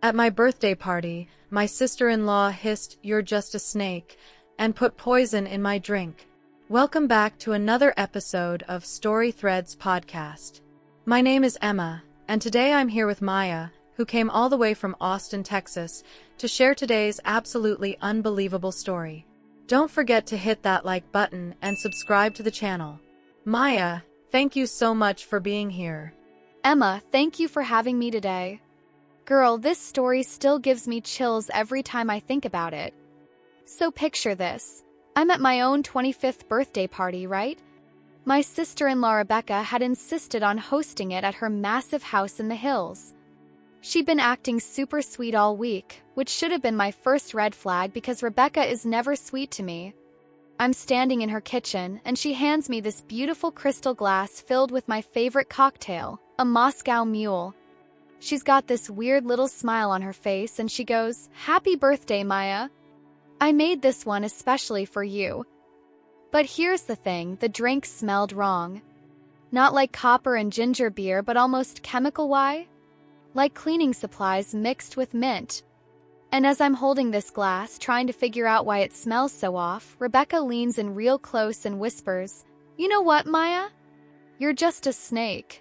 At my birthday party, my sister-in-law hissed, "You're just a snake," and put poison in my drink. Welcome back to another episode of Story Threads podcast. My name is Emma, and today I'm here with Maya, who came all the way from Austin, Texas, to share today's absolutely unbelievable story. Don't forget to hit that like button and subscribe to the channel. Maya, thank you so much for being here. Emma, thank you for having me today. Girl, this story still gives me chills every time I think about it. So picture this. I'm at my own 25th birthday party, right? My sister-in-law Rebecca had insisted on hosting it at her massive house in the hills. She'd been acting super sweet all week, which should have been my first red flag because Rebecca is never sweet to me. I'm standing in her kitchen, and she hands me this beautiful crystal glass filled with my favorite cocktail, a Moscow Mule. She's got this weird little smile on her face, and she goes, "Happy birthday, Maya. I made this one especially for you." But here's the thing, the drink smelled wrong. Not like copper and ginger beer, but almost chemical-y? Like cleaning supplies mixed with mint. And as I'm holding this glass, trying to figure out why it smells so off, Rebecca leans in real close and whispers, "You know what, Maya? You're just a snake.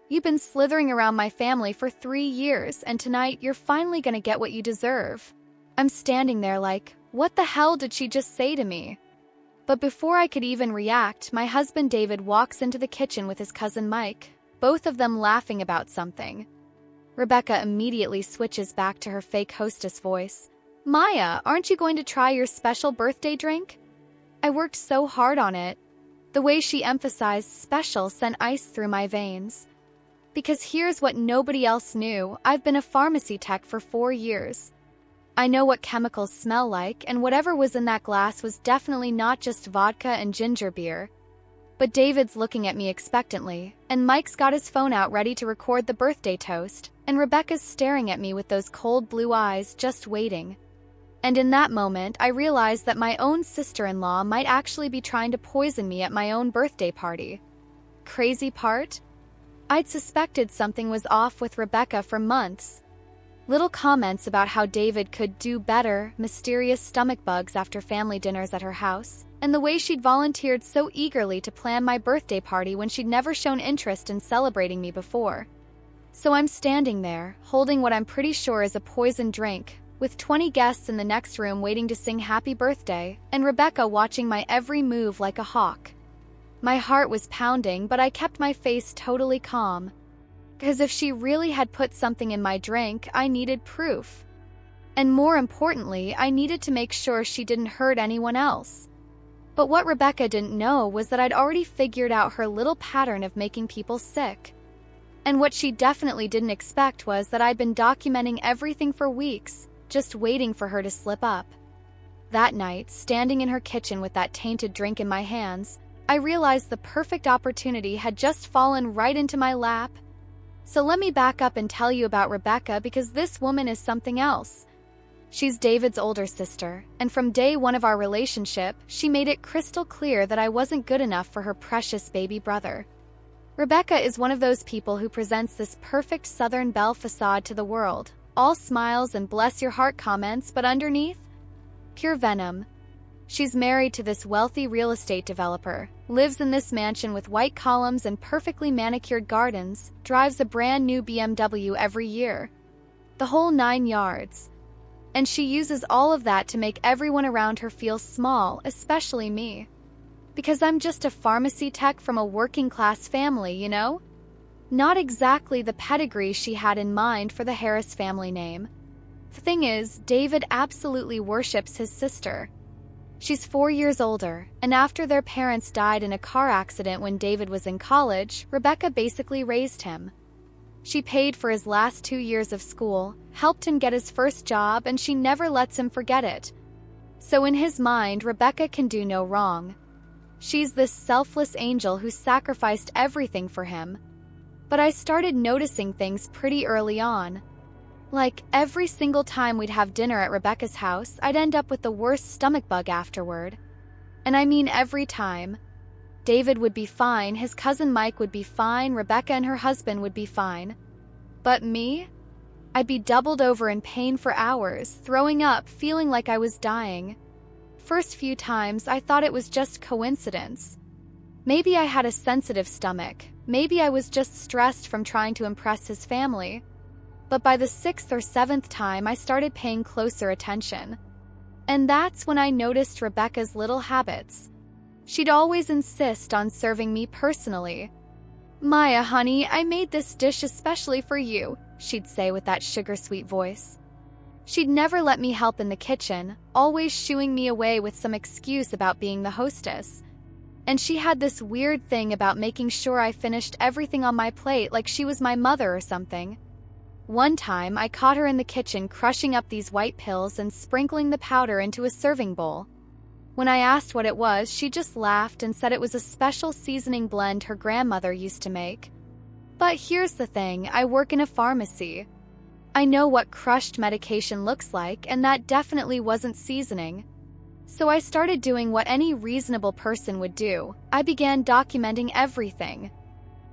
You've been slithering around my family for 3 years, and tonight you're finally gonna get what you deserve." I'm standing there like, what the hell did she just say to me? But before I could even react, my husband David walks into the kitchen with his cousin Mike, both of them laughing about something. Rebecca immediately switches back to her fake hostess voice. "Maya, aren't you going to try your special birthday drink? I worked so hard on it." The way she emphasized special sent ice through my veins. Because here's what nobody else knew, I've been a pharmacy tech for 4 years. I know what chemicals smell like, and whatever was in that glass was definitely not just vodka and ginger beer. But David's looking at me expectantly, and Mike's got his phone out ready to record the birthday toast, and Rebecca's staring at me with those cold blue eyes, just waiting. And in that moment, I realized that my own sister-in-law might actually be trying to poison me at my own birthday party. Crazy part? I'd suspected something was off with Rebecca for months. Little comments about how David could do better, mysterious stomach bugs after family dinners at her house, and the way she'd volunteered so eagerly to plan my birthday party when she'd never shown interest in celebrating me before. So I'm standing there, holding what I'm pretty sure is a poisoned drink, with 20 guests in the next room waiting to sing happy birthday, and Rebecca watching my every move like a hawk. My heart was pounding, but I kept my face totally calm. Because if she really had put something in my drink, I needed proof. And more importantly, I needed to make sure she didn't hurt anyone else. But what Rebecca didn't know was that I'd already figured out her little pattern of making people sick. And what she definitely didn't expect was that I'd been documenting everything for weeks, just waiting for her to slip up. That night, standing in her kitchen with that tainted drink in my hands, I realized the perfect opportunity had just fallen right into my lap. So let me back up and tell you about Rebecca, because this woman is something else. She's David's older sister, and from day one of our relationship, she made it crystal clear that I wasn't good enough for her precious baby brother. Rebecca is one of those people who presents this perfect Southern belle facade to the world, all smiles and bless your heart comments, but underneath, pure venom. She's married to this wealthy real estate developer, lives in this mansion with white columns and perfectly manicured gardens, drives a brand new BMW every year. The whole 9 yards. And she uses all of that to make everyone around her feel small, especially me. Because I'm just a pharmacy tech from a working-class family, you know? Not exactly the pedigree she had in mind for the Harris family name. The thing is, David absolutely worships his sister. She's 4 years older, and after their parents died in a car accident when David was in college, Rebecca basically raised him. She paid for his last 2 years of school, helped him get his first job, and she never lets him forget it. So in his mind, Rebecca can do no wrong. She's this selfless angel who sacrificed everything for him. But I started noticing things pretty early on. Like, every single time we'd have dinner at Rebecca's house, I'd end up with the worst stomach bug afterward. And I mean every time. David would be fine, his cousin Mike would be fine, Rebecca and her husband would be fine. But me? I'd be doubled over in pain for hours, throwing up, feeling like I was dying. First few times, I thought it was just coincidence. Maybe I had a sensitive stomach. Maybe I was just stressed from trying to impress his family. But by the 6th or 7th time, I started paying closer attention. And that's when I noticed Rebecca's little habits. She'd always insist on serving me personally. "Maya, honey, I made this dish especially for you," she'd say with that sugar-sweet voice. She'd never let me help in the kitchen, always shooing me away with some excuse about being the hostess. And she had this weird thing about making sure I finished everything on my plate like she was my mother or something. One time, I caught her in the kitchen crushing up these white pills and sprinkling the powder into a serving bowl. When I asked what it was, she just laughed and said it was a special seasoning blend her grandmother used to make. But here's the thing, I work in a pharmacy. I know what crushed medication looks like, and that definitely wasn't seasoning. So I started doing what any reasonable person would do. I began documenting everything.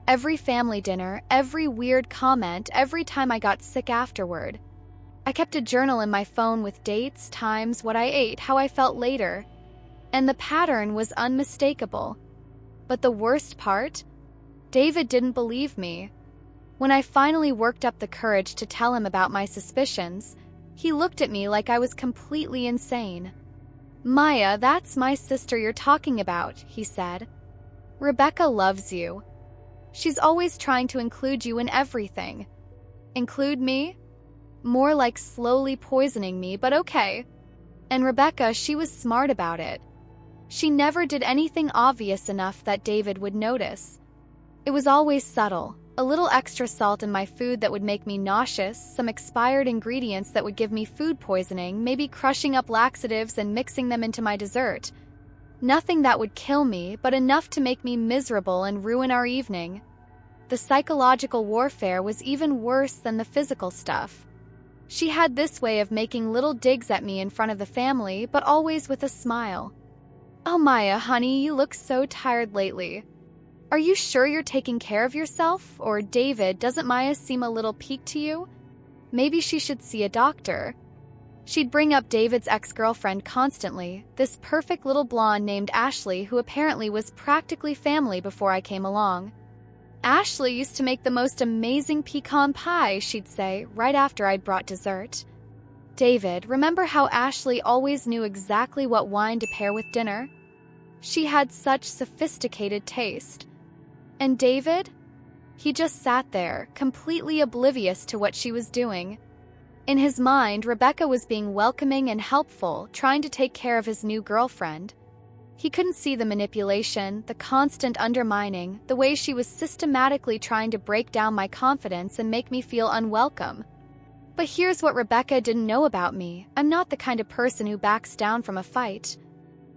Every family dinner, every weird comment, every time I got sick afterward. I kept a journal in my phone with dates, times, what I ate, how I felt later. And the pattern was unmistakable. But the worst part? David didn't believe me. When I finally worked up the courage to tell him about my suspicions, he looked at me like I was completely insane. "Maya, that's my sister you're talking about," he said. "Rebecca loves you. She's always trying to include you in everything." Include me? More like slowly poisoning me, but okay. And Rebecca, she was smart about it. She never did anything obvious enough that David would notice. It was always subtle. A little extra salt in my food that would make me nauseous, some expired ingredients that would give me food poisoning, maybe crushing up laxatives and mixing them into my dessert. Nothing that would kill me, but enough to make me miserable and ruin our evening. The psychological warfare was even worse than the physical stuff. She had this way of making little digs at me in front of the family, but always with a smile. "Oh, Maya, honey, you look so tired lately. Are you sure you're taking care of yourself? Or David, doesn't Maya seem a little peaked to you? Maybe she should see a doctor." She'd bring up David's ex-girlfriend constantly, this perfect little blonde named Ashley who apparently was practically family before I came along. "Ashley used to make the most amazing pecan pie," she'd say, right after I'd brought dessert. "David, remember how Ashley always knew exactly what wine to pair with dinner? She had such sophisticated taste." And David? He just sat there, completely oblivious to what she was doing. In his mind, Rebecca was being welcoming and helpful, trying to take care of his new girlfriend. He couldn't see the manipulation, the constant undermining, the way she was systematically trying to break down my confidence and make me feel unwelcome. But here's what Rebecca didn't know about me. I'm not the kind of person who backs down from a fight.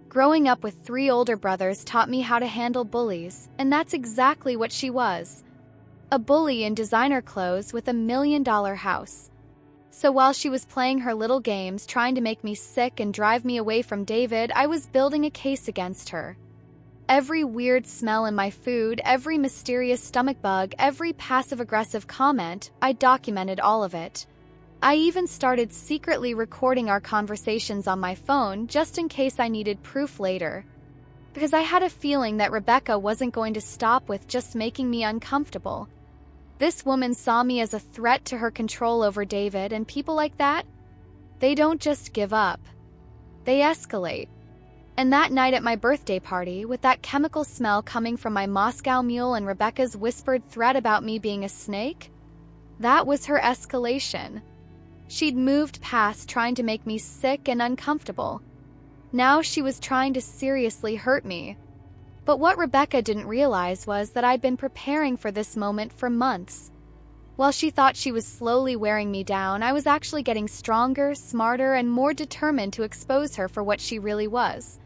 Growing up with 3 older brothers taught me how to handle bullies, and that's exactly what she was. A bully in designer clothes with $1 million house. So while she was playing her little games, trying to make me sick and drive me away from David, I was building a case against her. Every weird smell in my food, every mysterious stomach bug, every passive-aggressive comment, I documented all of it. I even started secretly recording our conversations on my phone just in case I needed proof later. Because I had a feeling that Rebecca wasn't going to stop with just making me uncomfortable. This woman saw me as a threat to her control over David, and people like that, they don't just give up. They escalate. And that night at my birthday party, with that chemical smell coming from my Moscow Mule and Rebecca's whispered threat about me being a snake, that was her escalation. She'd moved past trying to make me sick and uncomfortable. Now she was trying to seriously hurt me. But what Rebecca didn't realize was that I'd been preparing for this moment for months. While she thought she was slowly wearing me down, I was actually getting stronger, smarter, and more determined to expose her for what she really was.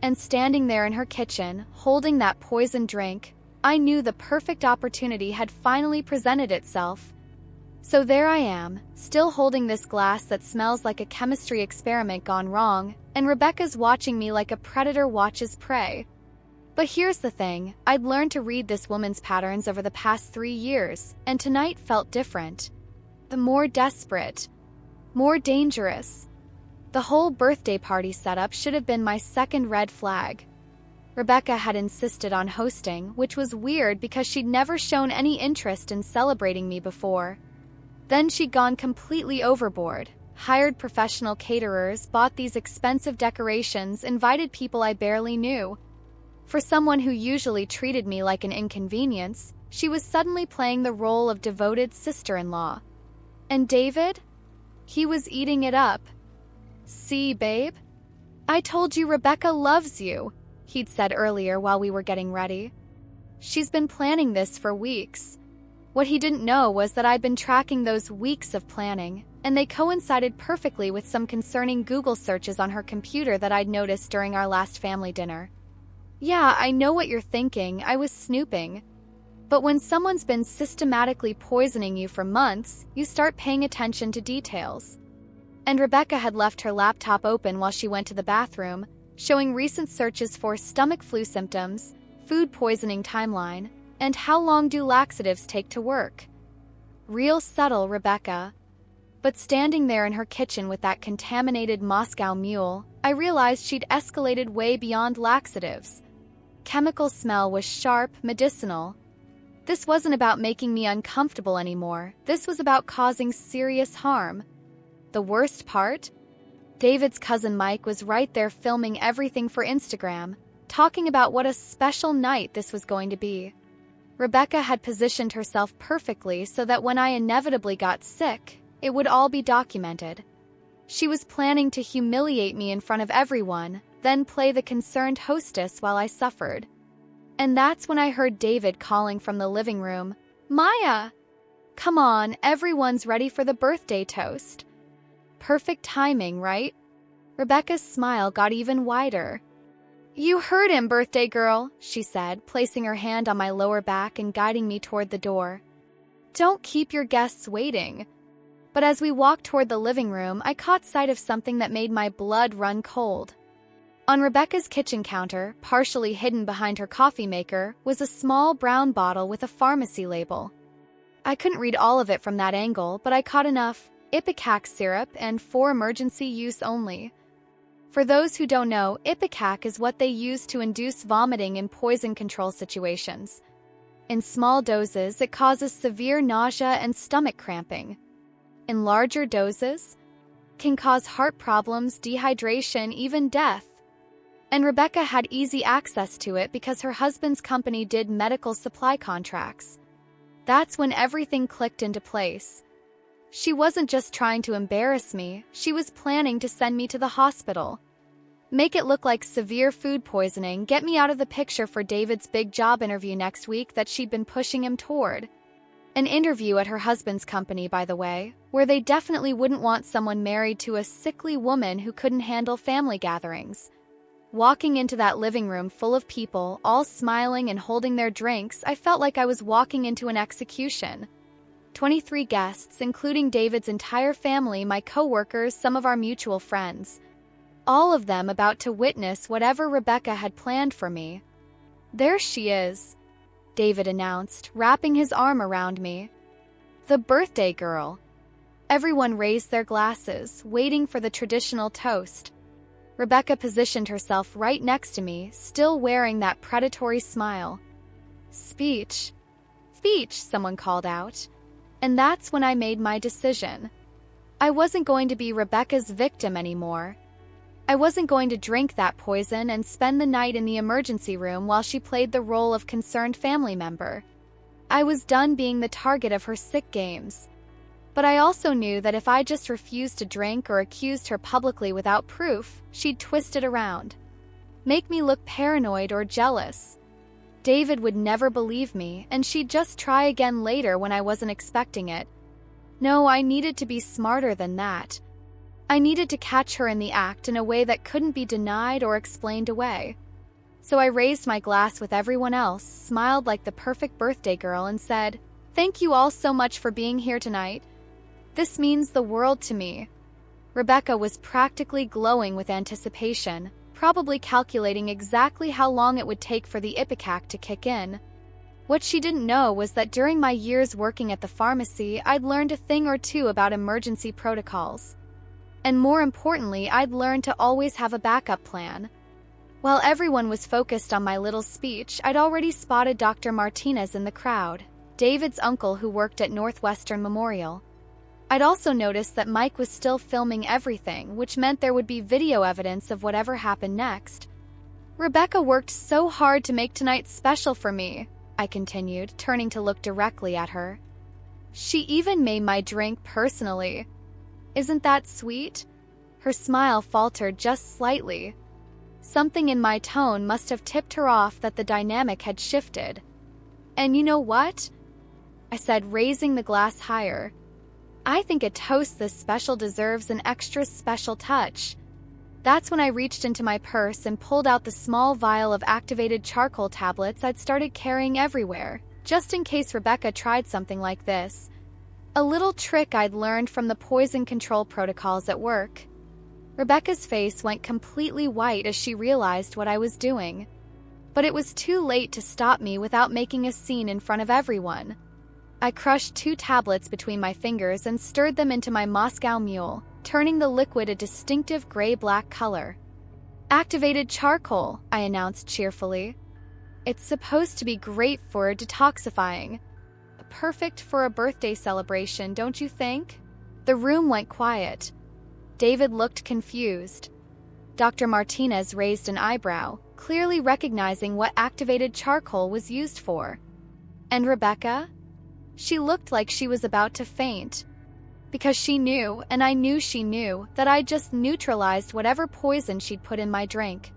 And standing there in her kitchen, holding that poisoned drink, I knew the perfect opportunity had finally presented itself. So there I am, still holding this glass that smells like a chemistry experiment gone wrong, and Rebecca's watching me like a predator watches prey. But here's the thing, I'd learned to read this woman's patterns over the past 3 years, and tonight felt different. the more desperate, more dangerous. The whole birthday party setup should have been my second red flag. Rebecca had insisted on hosting, which was weird because she'd never shown any interest in celebrating me before. Then she'd gone completely overboard, hired professional caterers, bought these expensive decorations, invited people I barely knew. For someone who usually treated me like an inconvenience, she was suddenly playing the role of devoted sister-in-law. And David? He was eating it up. "See, babe? I told you Rebecca loves you," he'd said earlier while we were getting ready. She's been planning this for weeks. What he didn't know was that I'd been tracking those weeks of planning, and they coincided perfectly with some concerning Google searches on her computer that I'd noticed during our last family dinner. Yeah, I know what you're thinking. I was snooping. But when someone's been systematically poisoning you for months, you start paying attention to details. And Rebecca had left her laptop open while she went to the bathroom, showing recent searches for stomach flu symptoms, food poisoning timeline, and how long do laxatives take to work. Real subtle, Rebecca. But standing there in her kitchen with that contaminated Moscow mule, I realized she'd escalated way beyond laxatives. Chemical smell was sharp, medicinal. This wasn't about making me uncomfortable anymore. This was about causing serious harm. The worst part? David's cousin Mike was right there filming everything for Instagram, talking about what a special night this was going to be. Rebecca had positioned herself perfectly so that when I inevitably got sick, it would all be documented. She was planning to humiliate me in front of everyone, then play the concerned hostess while I suffered. And that's when I heard David calling from the living room, "Maya! Come on, everyone's ready for the birthday toast." Perfect timing, right? Rebecca's smile got even wider. "You heard him, birthday girl," she said, placing her hand on my lower back and guiding me toward the door. "Don't keep your guests waiting." But as we walked toward the living room, I caught sight of something that made my blood run cold. On Rebecca's kitchen counter, partially hidden behind her coffee maker, was a small brown bottle with a pharmacy label. I couldn't read all of it from that angle, but I caught enough: Ipecac syrup and for emergency use only. For those who don't know, Ipecac is what they use to induce vomiting in poison control situations. In small doses, it causes severe nausea and stomach cramping. In larger doses, can cause heart problems, dehydration, even death. And Rebecca had easy access to it because her husband's company did medical supply contracts. That's when everything clicked into place. She wasn't just trying to embarrass me, she was planning to send me to the hospital. Make it look like severe food poisoning, get me out of the picture for David's big job interview next week that she'd been pushing him toward. An interview at her husband's company, by the way, where they definitely wouldn't want someone married to a sickly woman who couldn't handle family gatherings. Walking into that living room full of people, all smiling and holding their drinks, I felt like I was walking into an execution. 23 guests, including David's entire family, my co-workers, some of our mutual friends. All of them about to witness whatever Rebecca had planned for me. "There she is," David announced, wrapping his arm around me. "The birthday girl." Everyone raised their glasses, waiting for the traditional toast. Rebecca positioned herself right next to me, still wearing that predatory smile. "Speech. Speech," someone called out. And that's when I made my decision. I wasn't going to be Rebecca's victim anymore. I wasn't going to drink that poison and spend the night in the emergency room while she played the role of concerned family member. I was done being the target of her sick games. But I also knew that if I just refused to drink or accused her publicly without proof, she'd twist it around. Make me look paranoid or jealous. David would never believe me, and she'd just try again later when I wasn't expecting it. No, I needed to be smarter than that. I needed to catch her in the act in a way that couldn't be denied or explained away. So I raised my glass with everyone else, smiled like the perfect birthday girl, and said, "Thank you all so much for being here tonight. This means the world to me." Rebecca was practically glowing with anticipation, probably calculating exactly how long it would take for the Ipecac to kick in. What she didn't know was that during my years working at the pharmacy, I'd learned a thing or two about emergency protocols. And more importantly, I'd learned to always have a backup plan. While everyone was focused on my little speech, I'd already spotted Dr. Martinez in the crowd, David's uncle who worked at Northwestern Memorial. I'd also noticed that Mike was still filming everything, which meant there would be video evidence of whatever happened next. Rebecca worked so hard to make tonight special for me, I continued, turning to look directly at her. She even made my drink personally. Isn't that sweet? Her smile faltered just slightly. Something in my tone must have tipped her off that the dynamic had shifted. And you know what? I said, raising the glass higher. I think a toast this special deserves an extra special touch. That's when I reached into my purse and pulled out the small vial of activated charcoal tablets I'd started carrying everywhere, just in case Rebecca tried something like this. A little trick I'd learned from the poison control protocols at work. Rebecca's face went completely white as she realized what I was doing. But it was too late to stop me without making a scene in front of everyone. I crushed 2 tablets between my fingers and stirred them into my Moscow Mule, turning the liquid a distinctive gray-black color. Activated charcoal, I announced cheerfully. It's supposed to be great for detoxifying. Perfect for a birthday celebration, don't you think? The room went quiet. David looked confused. Dr. Martinez raised an eyebrow, clearly recognizing what activated charcoal was used for. And Rebecca? She looked like she was about to faint. Because she knew, and I knew she knew, that I'd just neutralized whatever poison she'd put in my drink.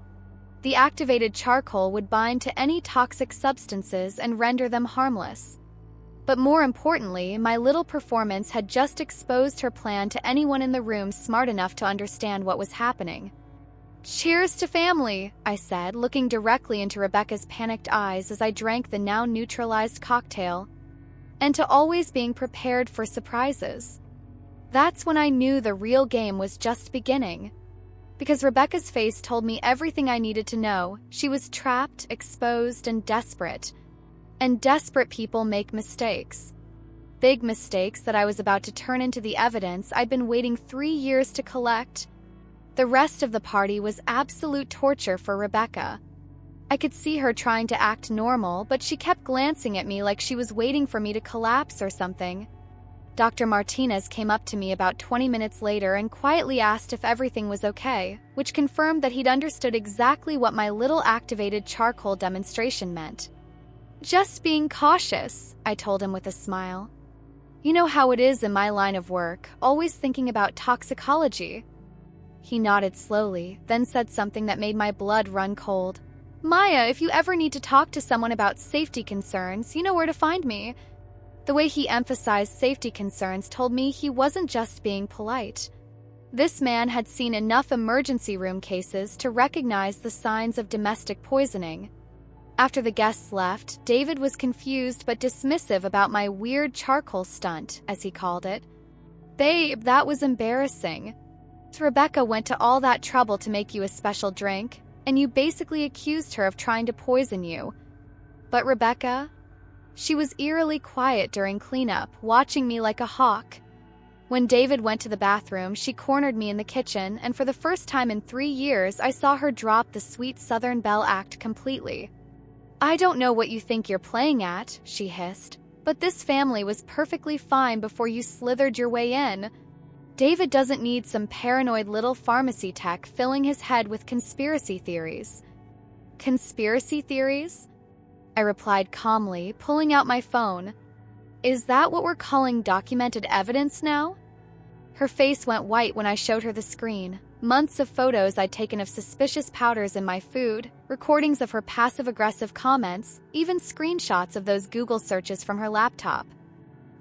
The activated charcoal would bind to any toxic substances and render them harmless. But more importantly, my little performance had just exposed her plan to anyone in the room smart enough to understand what was happening. "Cheers to family," I said, looking directly into Rebecca's panicked eyes as I drank the now neutralized cocktail. And to always being prepared for surprises. That's when I knew the real game was just beginning. Because Rebecca's face told me everything I needed to know. She was trapped, exposed, and desperate. And desperate people make mistakes. Big mistakes that I was about to turn into the evidence I'd been waiting 3 years to collect. The rest of the party was absolute torture for Rebecca. I could see her trying to act normal, but she kept glancing at me like she was waiting for me to collapse or something. Dr. Martinez came up to me about 20 minutes later and quietly asked if everything was okay, which confirmed that he'd understood exactly what my little activated charcoal demonstration meant. "Just being cautious," I told him with a smile. "You know how it is in my line of work, always thinking about toxicology." He nodded slowly, then said something that made my blood run cold. "Maya, if you ever need to talk to someone about safety concerns, you know where to find me." The way he emphasized safety concerns told me he wasn't just being polite. This man had seen enough emergency room cases to recognize the signs of domestic poisoning. After the guests left, David was confused but dismissive about my weird charcoal stunt, as he called it. "Babe, that was embarrassing. Rebecca went to all that trouble to make you a special drink, and you basically accused her of trying to poison you. But Rebecca? She was eerily quiet during cleanup, watching me like a hawk. When David went to the bathroom, she cornered me in the kitchen, and for the first time in 3 years, I saw her drop the sweet Southern Belle act completely. "I don't know what you think you're playing at," she hissed, "but this family was perfectly fine before you slithered your way in. David doesn't need some paranoid little pharmacy tech filling his head with conspiracy theories." "Conspiracy theories?" I replied calmly, pulling out my phone. "Is that what we're calling documented evidence now?" Her face went white when I showed her the screen. Months of photos I'd taken of suspicious powders in my food, recordings of her passive-aggressive comments, even screenshots of those Google searches from her laptop.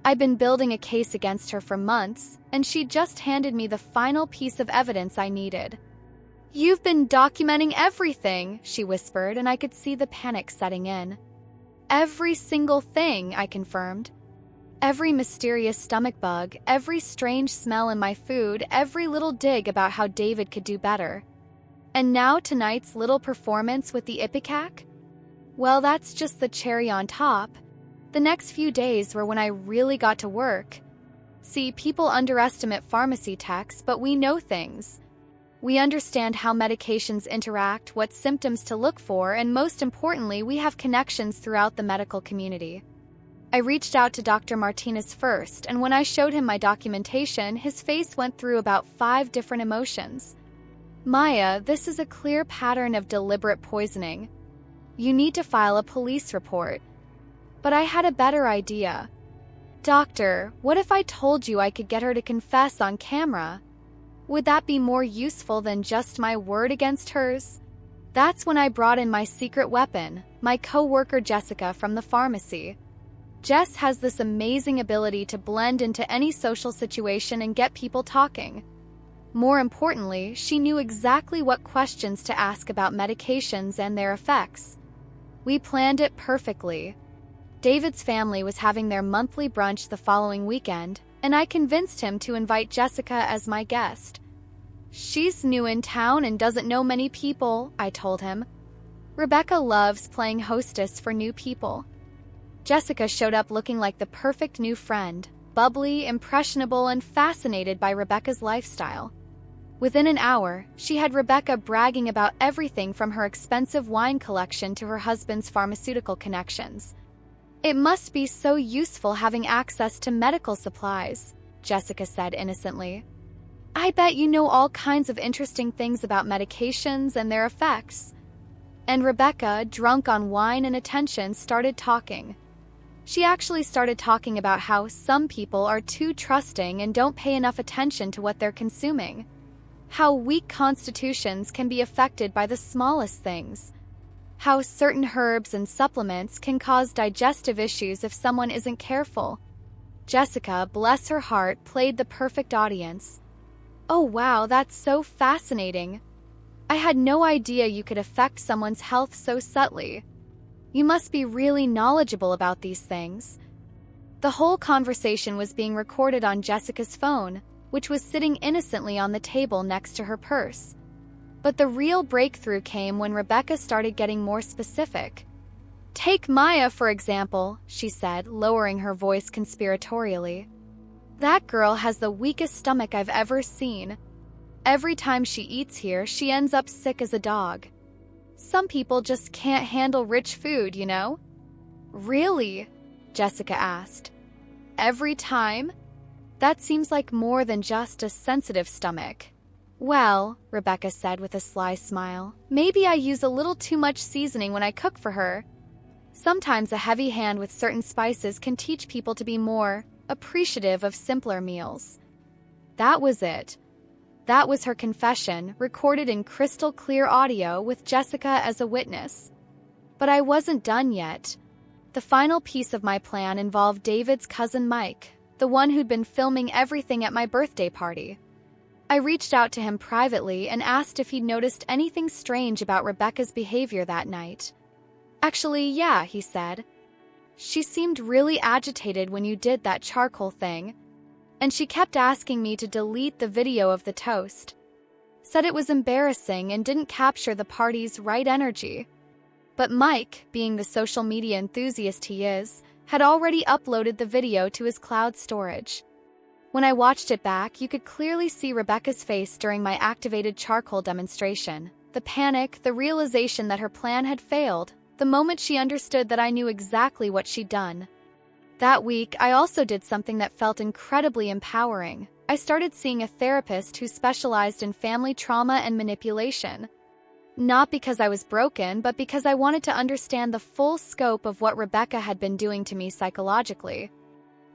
I'd been building a case against her for months, and she'd just handed me the final piece of evidence I needed. "You've been documenting everything," she whispered, and I could see the panic setting in. "Every single thing," I confirmed. Every mysterious stomach bug, every strange smell in my food, every little dig about how David could do better. And now tonight's little performance with the Ipecac? Well, that's just the cherry on top. The next few days were when I really got to work. See, people underestimate pharmacy techs, but we know things. We understand how medications interact, what symptoms to look for, and most importantly, we have connections throughout the medical community. I reached out to Dr. Martinez first, and when I showed him my documentation, his face went through about 5 different emotions. Maya, this is a clear pattern of deliberate poisoning. You need to file a police report. But I had a better idea. Doctor, what if I told you I could get her to confess on camera? Would that be more useful than just my word against hers? That's when I brought in my secret weapon, my co-worker Jessica from the pharmacy. Jess has this amazing ability to blend into any social situation and get people talking. More importantly, she knew exactly what questions to ask about medications and their effects. We planned it perfectly. David's family was having their monthly brunch the following weekend, and I convinced him to invite Jessica as my guest. She's new in town and doesn't know many people, I told him. Rebecca loves playing hostess for new people. Jessica showed up looking like the perfect new friend, bubbly, impressionable, and fascinated by Rebecca's lifestyle. Within an hour, she had Rebecca bragging about everything from her expensive wine collection to her husband's pharmaceutical connections. It must be so useful having access to medical supplies, Jessica said innocently. I bet you know all kinds of interesting things about medications and their effects. And Rebecca, drunk on wine and attention, started talking. She actually started talking about how some people are too trusting and don't pay enough attention to what they're consuming. How weak constitutions can be affected by the smallest things. How certain herbs and supplements can cause digestive issues if someone isn't careful. Jessica, bless her heart, played the perfect audience. Oh wow, that's so fascinating. I had no idea you could affect someone's health so subtly. You must be really knowledgeable about these things. The whole conversation was being recorded on Jessica's phone, which was sitting innocently on the table next to her purse. But the real breakthrough came when Rebecca started getting more specific. Take Maya, for example, she said, lowering her voice conspiratorially. That girl has the weakest stomach I've ever seen. Every time she eats here, she ends up sick as a dog. Some people just can't handle rich food, you know? Really? Jessica asked. Every time? That seems like more than just a sensitive stomach. Well, Rebecca said with a sly smile, maybe I use a little too much seasoning when I cook for her. Sometimes a heavy hand with certain spices can teach people to be more appreciative of simpler meals. That was it. That was her confession, recorded in crystal clear audio with Jessica as a witness. But I wasn't done yet. The final piece of my plan involved David's cousin Mike, the one who'd been filming everything at my birthday party. I reached out to him privately and asked if he'd noticed anything strange about Rebecca's behavior that night. Actually, yeah, he said. She seemed really agitated when you did that charcoal thing, and she kept asking me to delete the video of the toast. Said it was embarrassing and didn't capture the party's right energy. But Mike, being the social media enthusiast he is, had already uploaded the video to his cloud storage. When I watched it back, you could clearly see Rebecca's face during my activated charcoal demonstration. The panic, the realization that her plan had failed, the moment she understood that I knew exactly what she'd done. That week, I also did something that felt incredibly empowering. I started seeing a therapist who specialized in family trauma and manipulation. Not because I was broken, but because I wanted to understand the full scope of what Rebecca had been doing to me psychologically.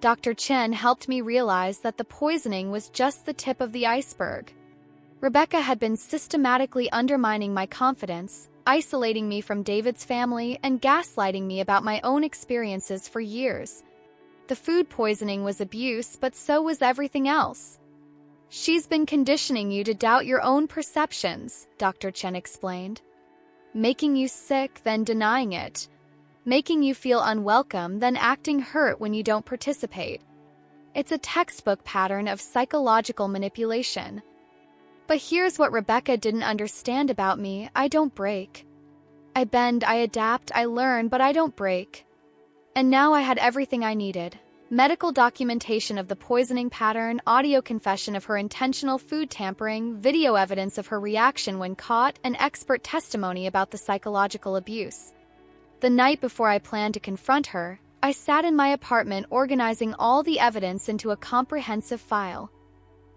Dr. Chen helped me realize that the poisoning was just the tip of the iceberg. Rebecca had been systematically undermining my confidence, isolating me from David's family, and gaslighting me about my own experiences for years. The food poisoning was abuse, but so was everything else. She's been conditioning you to doubt your own perceptions, Dr. Chen explained. Making you sick, then denying it. Making you feel unwelcome, then acting hurt when you don't participate. It's a textbook pattern of psychological manipulation. But here's what Rebecca didn't understand about me: I don't break. I bend, I adapt, I learn, but I don't break. And now I had everything I needed. Medical documentation of the poisoning pattern, audio confession of her intentional food tampering, video evidence of her reaction when caught, and expert testimony about the psychological abuse. The night before I planned to confront her, I sat in my apartment organizing all the evidence into a comprehensive file.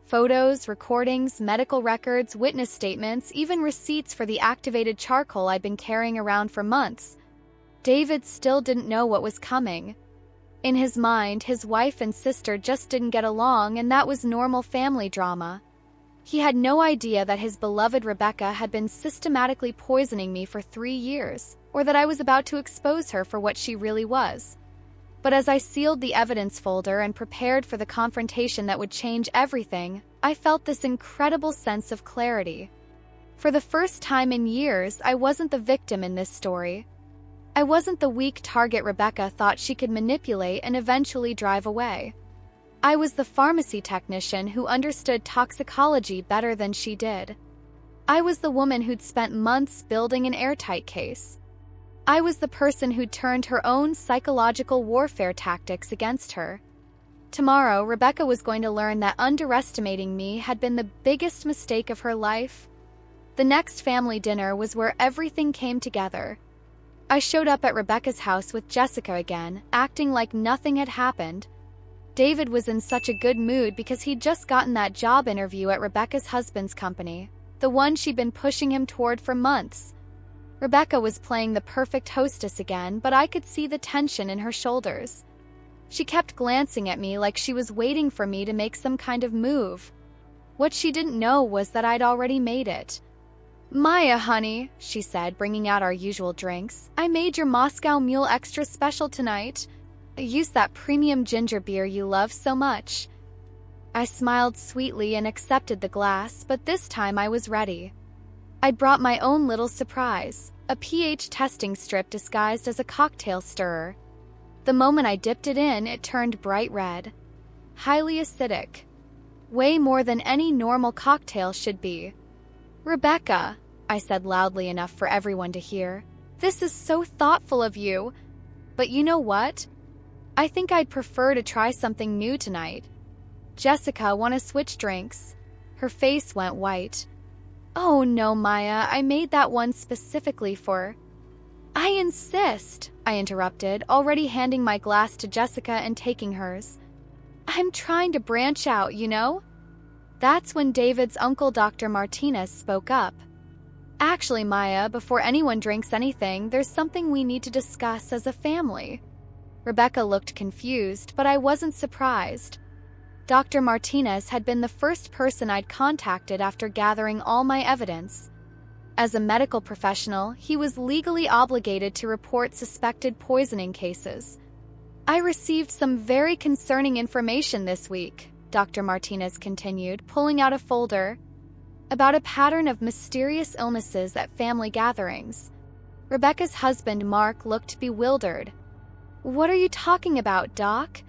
Photos, recordings, medical records, witness statements, even receipts for the activated charcoal I'd been carrying around for months. David still didn't know what was coming. In his mind, his wife and sister just didn't get along, and that was normal family drama. He had no idea that his beloved Rebecca had been systematically poisoning me for 3 years, or that I was about to expose her for what she really was. But as I sealed the evidence folder and prepared for the confrontation that would change everything, I felt this incredible sense of clarity. For the first time in years, I wasn't the victim in this story. I wasn't the weak target Rebecca thought she could manipulate and eventually drive away. I was the pharmacy technician who understood toxicology better than she did. I was the woman who'd spent months building an airtight case. I was the person who'd turned her own psychological warfare tactics against her. Tomorrow, Rebecca was going to learn that underestimating me had been the biggest mistake of her life. The next family dinner was where everything came together. I showed up at Rebecca's house with Jessica again, acting like nothing had happened. David was in such a good mood because he'd just gotten that job interview at Rebecca's husband's company, the one she'd been pushing him toward for months. Rebecca was playing the perfect hostess again, but I could see the tension in her shoulders. She kept glancing at me like she was waiting for me to make some kind of move. What she didn't know was that I'd already made it. "Maya, honey," she said, bringing out our usual drinks. "I made your Moscow Mule extra special tonight. I used that premium ginger beer you love so much." I smiled sweetly and accepted the glass, but this time I was ready. I'd brought my own little surprise, a pH testing strip disguised as a cocktail stirrer. The moment I dipped it in, it turned bright red. Highly acidic. Way more than any normal cocktail should be. "Rebecca," I said loudly enough for everyone to hear, "this is so thoughtful of you. But you know what? I think I'd prefer to try something new tonight. Jessica, want to switch drinks?" Her face went white. "Oh no, Maya, I made that one specifically for—" "I insist," I interrupted, already handing my glass to Jessica and taking hers. "I'm trying to branch out, you know?" That's when David's uncle, Dr. Martinez, spoke up. "Actually, Maya, before anyone drinks anything, there's something we need to discuss as a family." Rebecca looked confused, but I wasn't surprised. Dr. Martinez had been the first person I'd contacted after gathering all my evidence. As a medical professional, he was legally obligated to report suspected poisoning cases. "I received some very concerning information this week," Dr. Martinez continued, pulling out a folder, "about a pattern of mysterious illnesses at family gatherings." Rebecca's husband, Mark, looked bewildered. "What are you talking about, Doc?"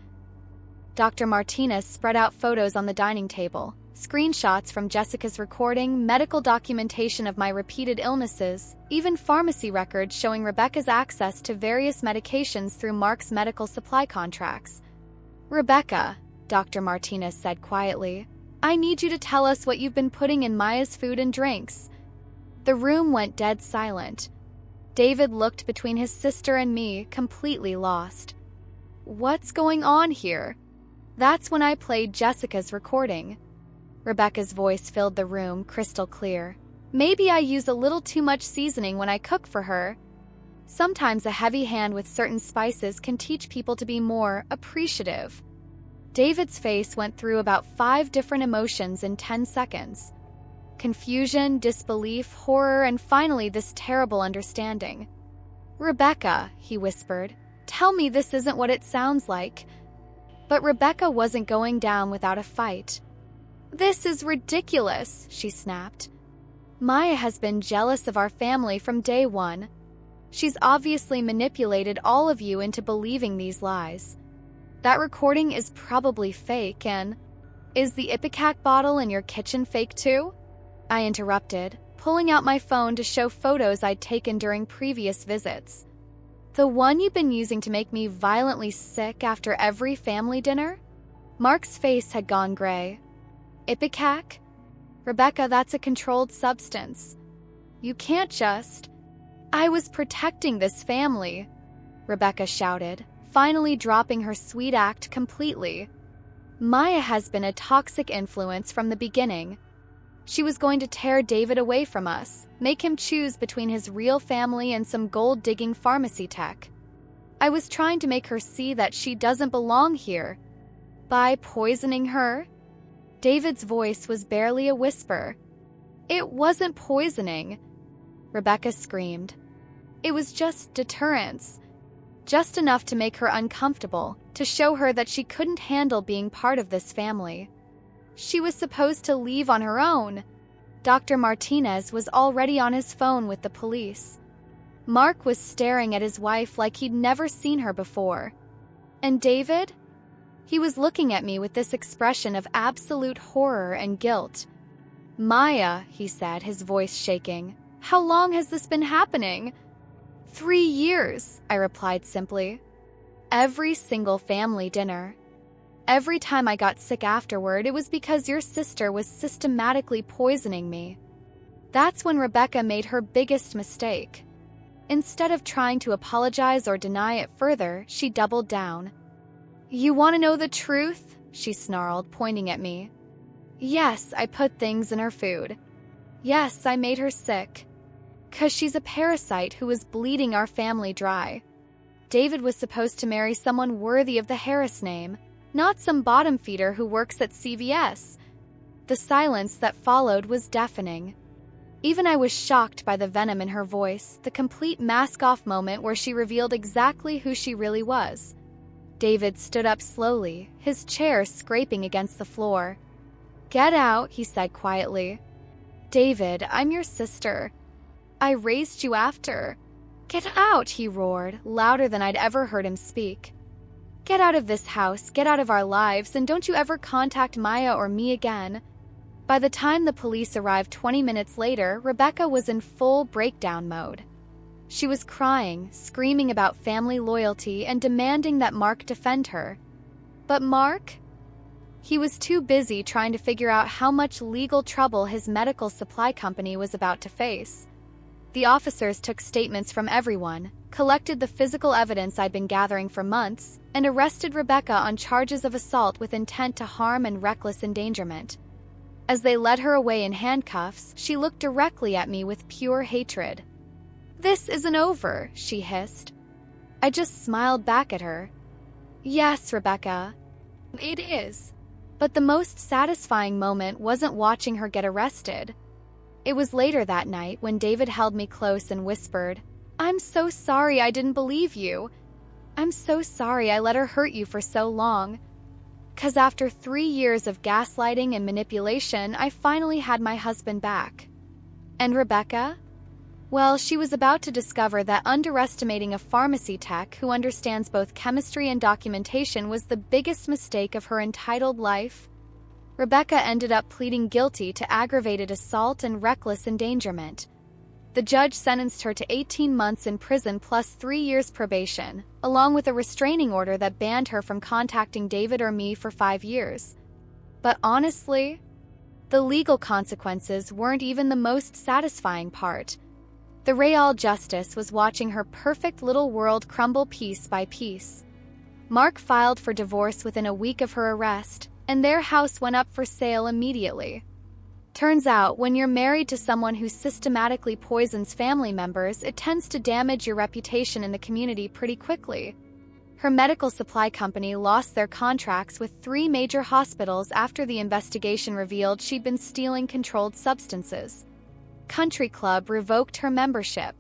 Dr. Martinez spread out photos on the dining table, screenshots from Jessica's recording, medical documentation of my repeated illnesses, even pharmacy records showing Rebecca's access to various medications through Mark's medical supply contracts. "Rebecca," Dr. Martinez said quietly, "I need you to tell us what you've been putting in Maya's food and drinks." The room went dead silent. David looked between his sister and me, completely lost. "What's going on here?" That's when I played Jessica's recording. Rebecca's voice filled the room, crystal clear. "Maybe I use a little too much seasoning when I cook for her. Sometimes a heavy hand with certain spices can teach people to be more appreciative." David's face went through about 5 different emotions in 10 seconds. Confusion, disbelief, horror, and finally this terrible understanding. "Rebecca," he whispered, "tell me this isn't what it sounds like." But Rebecca wasn't going down without a fight. "This is ridiculous," she snapped. "Maya has been jealous of our family from day one. She's obviously manipulated all of you into believing these lies. That recording is probably fake, and is the Ipecac bottle in your kitchen fake too?" I interrupted, pulling out my phone to show photos I'd taken during previous visits. "The one you've been using to make me violently sick after every family dinner?" Mark's face had gone gray. "Ipecac? Rebecca, that's a controlled substance. You can't just—" "I was protecting this family," Rebecca shouted, finally dropping her sweet act completely. "Maya has been a toxic influence from the beginning. She was going to tear David away from us, make him choose between his real family and some gold-digging pharmacy tech. I was trying to make her see that she doesn't belong here. By poisoning her?" David's voice was barely a whisper. "It wasn't poisoning," Rebecca screamed. "It was just deterrence. Just enough to make her uncomfortable, to show her that she couldn't handle being part of this family. She was supposed to leave on her own." Dr. Martinez was already on his phone with the police. Mark was staring at his wife like he'd never seen her before. And David? He was looking at me with this expression of absolute horror and guilt. "Maya," he said, his voice shaking, "how long has this been happening?" 3 years, I replied simply. "Every single family dinner. Every time I got sick afterward, it was because your sister was systematically poisoning me." That's when Rebecca made her biggest mistake. Instead of trying to apologize or deny it further, she doubled down. "You want to know the truth?" she snarled, pointing at me. "Yes, I put things in her food. Yes, I made her sick. 'Cause she's a parasite who was bleeding our family dry. David was supposed to marry someone worthy of the Harris name, not some bottom feeder who works at CVS. The silence that followed was deafening. Even I was shocked by the venom in her voice, the complete mask-off moment where she revealed exactly who she really was. David stood up slowly, his chair scraping against the floor. "Get out," he said quietly. "David, I'm your sister. I raised you after." "Get out," he roared, louder than I'd ever heard him speak. "Get out of this house, get out of our lives, and don't you ever contact Maya or me again." By the time the police arrived 20 minutes later, Rebecca was in full breakdown mode. She was crying, screaming about family loyalty, and demanding that Mark defend her. But Mark? He was too busy trying to figure out how much legal trouble his medical supply company was about to face. The officers took statements from everyone, collected the physical evidence I'd been gathering for months, and arrested Rebecca on charges of assault with intent to harm and reckless endangerment. As they led her away in handcuffs, she looked directly at me with pure hatred. "This isn't over," she hissed. I just smiled back at her. "Yes, Rebecca, it is." But the most satisfying moment wasn't watching her get arrested. It was later that night when David held me close and whispered, "I'm so sorry I didn't believe you. I'm so sorry I let her hurt you for so long. 'Cause after 3 years of gaslighting and manipulation, I finally had my husband back." And Rebecca? Well, she was about to discover that underestimating a pharmacy tech who understands both chemistry and documentation was the biggest mistake of her entitled life. Rebecca ended up pleading guilty to aggravated assault and reckless endangerment. The judge sentenced her to 18 months in prison plus 3 years probation, along with a restraining order that banned her from contacting David or me for 5 years. But honestly, the legal consequences weren't even the most satisfying part. The real justice was watching her perfect little world crumble piece by piece. Mark filed for divorce within a week of her arrest, and their house went up for sale immediately. Turns out, when you're married to someone who systematically poisons family members, it tends to damage your reputation in the community pretty quickly. Her medical supply company lost their contracts with 3 major hospitals after the investigation revealed she'd been stealing controlled substances. Country Club revoked her membership.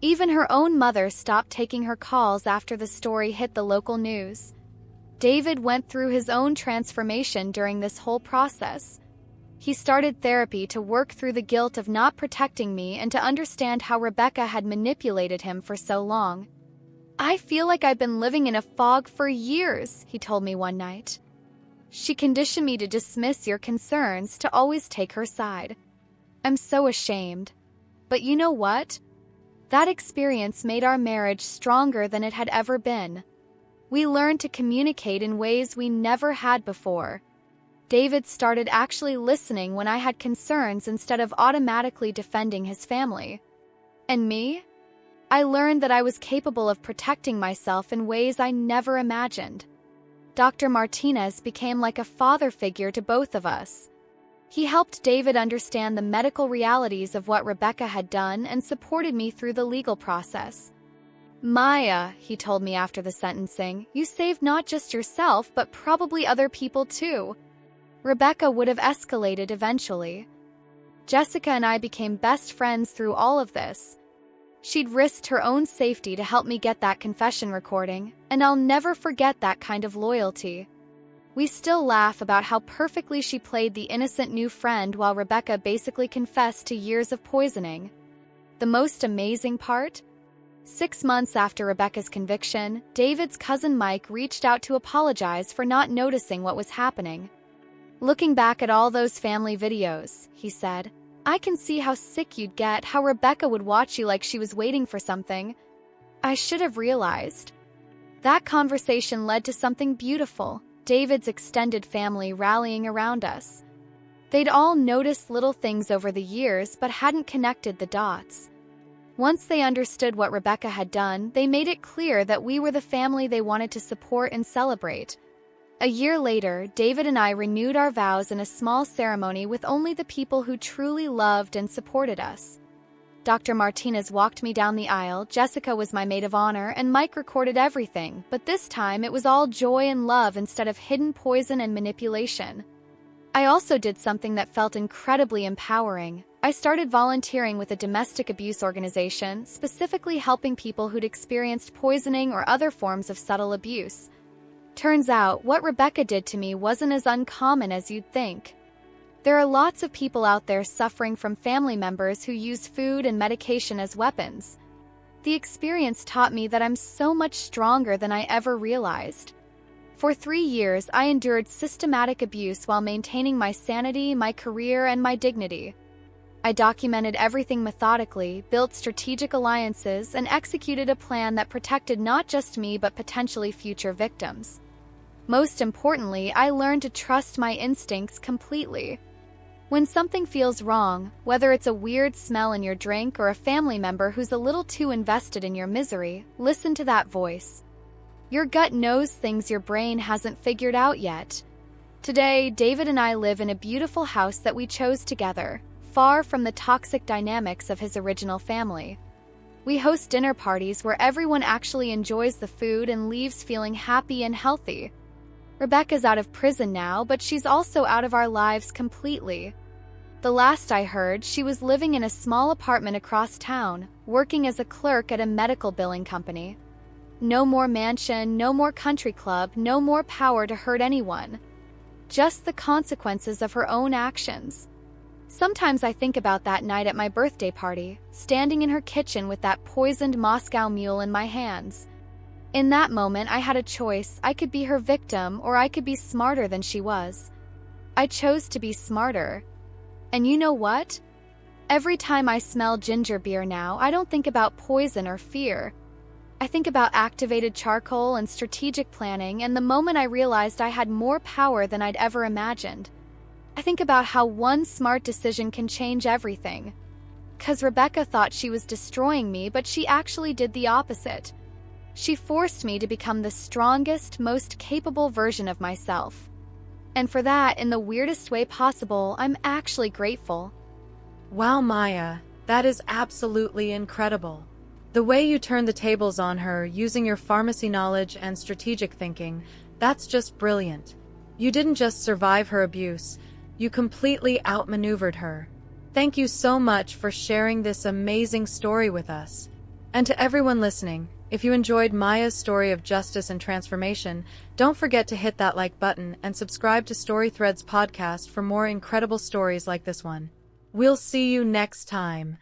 Even her own mother stopped taking her calls after the story hit the local news. David went through his own transformation during this whole process. He started therapy to work through the guilt of not protecting me and to understand how Rebecca had manipulated him for so long. "I feel like I've been living in a fog for years," he told me one night. "She conditioned me to dismiss your concerns, to always take her side. I'm so ashamed. But you know what? That experience made our marriage stronger than it had ever been. We learned to communicate in ways we never had before. David started actually listening when I had concerns instead of automatically defending his family. And me? I learned that I was capable of protecting myself in ways I never imagined. Dr. Martinez became like a father figure to both of us. He helped David understand the medical realities of what Rebecca had done and supported me through the legal process. Maya, he told me after the sentencing, you saved not just yourself, but probably other people too. Rebecca would have escalated eventually. Jessica and I became best friends through all of this. She'd risked her own safety to help me get that confession recording, and I'll never forget that kind of loyalty. We still laugh about how perfectly she played the innocent new friend while Rebecca basically confessed to years of poisoning. The most amazing part? 6 months after Rebecca's conviction, David's cousin Mike reached out to apologize for not noticing what was happening. Looking back at all those family videos, he said, I can see how sick you'd get, how Rebecca would watch you like she was waiting for something. I should have realized. That conversation led to something beautiful, David's extended family rallying around us. They'd all noticed little things over the years but hadn't connected the dots. Once they understood what Rebecca had done, they made it clear that we were the family they wanted to support and celebrate. A year later, David and I renewed our vows in a small ceremony with only the people who truly loved and supported us. Dr. Martinez walked me down the aisle, Jessica was my maid of honor, and Mike recorded everything, but this time it was all joy and love instead of hidden poison and manipulation. I also did something that felt incredibly empowering. I started volunteering with a domestic abuse organization, specifically helping people who'd experienced poisoning or other forms of subtle abuse. Turns out, what Rebecca did to me wasn't as uncommon as you'd think. There are lots of people out there suffering from family members who use food and medication as weapons. The experience taught me that I'm so much stronger than I ever realized. For 3 years, I endured systematic abuse while maintaining my sanity, my career, and my dignity. I documented everything methodically, built strategic alliances, and executed a plan that protected not just me but potentially future victims. Most importantly, I learned to trust my instincts completely. When something feels wrong, whether it's a weird smell in your drink or a family member who's a little too invested in your misery, listen to that voice. Your gut knows things your brain hasn't figured out yet. Today, David and I live in a beautiful house that we chose together, far from the toxic dynamics of his original family. We host dinner parties where everyone actually enjoys the food and leaves feeling happy and healthy. Rebecca's out of prison now, but she's also out of our lives completely. The last I heard, she was living in a small apartment across town, working as a clerk at a medical billing company. No more mansion, no more country club, no more power to hurt anyone. Just the consequences of her own actions. Sometimes I think about that night at my birthday party, standing in her kitchen with that poisoned Moscow mule in my hands. In that moment, I had a choice. I could be her victim, or I could be smarter than she was. I chose to be smarter. And you know what? Every time I smell ginger beer now, I don't think about poison or fear. I think about activated charcoal and strategic planning, and the moment I realized I had more power than I'd ever imagined. I think about how one smart decision can change everything. 'Cause Rebecca thought she was destroying me, but she actually did the opposite. She forced me to become the strongest, most capable version of myself. And for that, in the weirdest way possible, I'm actually grateful. Wow, Maya, that is absolutely incredible. The way you turned the tables on her, using your pharmacy knowledge and strategic thinking, that's just brilliant. You didn't just survive her abuse, you completely outmaneuvered her. Thank you so much for sharing this amazing story with us. And to everyone listening, if you enjoyed Maya's story of justice and transformation, don't forget to hit that like button and subscribe to Story Threads podcast for more incredible stories like this one. We'll see you next time.